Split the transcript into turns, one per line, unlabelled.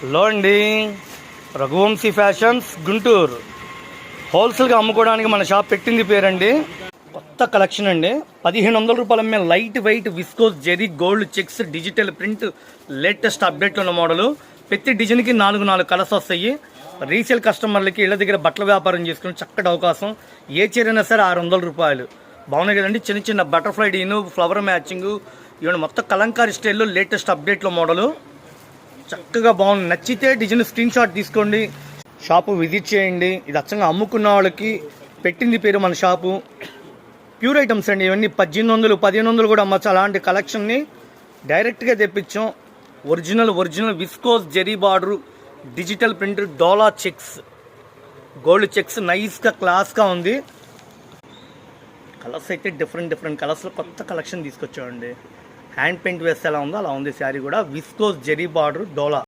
Hello అండి, Raghuvanshi fashions Guntur. హోల్సేల్గా అమ్ముకోవడానికి మన షాప్ పెట్టింది పేరండి. కొత్త కలెక్షన్ అండి. 1500 రూపాయల మీద లైట్ వెయిట్ విస్కోస్ జెరీ gold checks digital print latest update ఉన్న మోడలు. ప్రతి డిజైన్కి 4 కలర్స్ వస్తాయి. రీసేల్ కస్టమర్లకి ఇళ్ళ దగ్గర బట్టల వ్యాపారం చేసుకుని చక్కటి అవకాశం. ఏ చీరైనా సరే 600 రూపాయలు. బాగున్నాయి కదండి. చిన్న చిన్న బటర్ఫ్లై డీను, ఫ్లవర్ మ్యాచింగ్, ఇవన్నీ మొత్తం కలంకారీ స్టైల్లో లేటెస్ట్ అప్డేట్లో మోడలు. చక్కగా బాగుంది. నచ్చితే డిజైన్ స్క్రీన్ షాట్ తీసుకోండి, షాపు విజిట్ చేయండి. ఇది అచ్చంగా అమ్ముకున్న వాళ్ళకి పెట్టింది పేరు మన షాపు. ప్యూర్ ఐటమ్స్ అండి ఇవన్నీ. 1800, 1500 కూడా అమ్మచ్చు. అలాంటి కలెక్షన్ని డైరెక్ట్గా తెప్పించాం. Original viscose zari border digital print డోలా చెక్స్ గోల్డ్ చెక్స్ నైస్గా క్లాస్గా ఉంది. కలర్స్ అయితే డిఫరెంట్ కలర్స్లో కొత్త కలెక్షన్ తీసుకొచ్చామండి. హ్యాండ్ పెయింట్ వేస్తే ఎలా ఉందో అలా ఉంది శారీ కూడా. విస్కోస్ జెరీ బార్డర్ డోలా.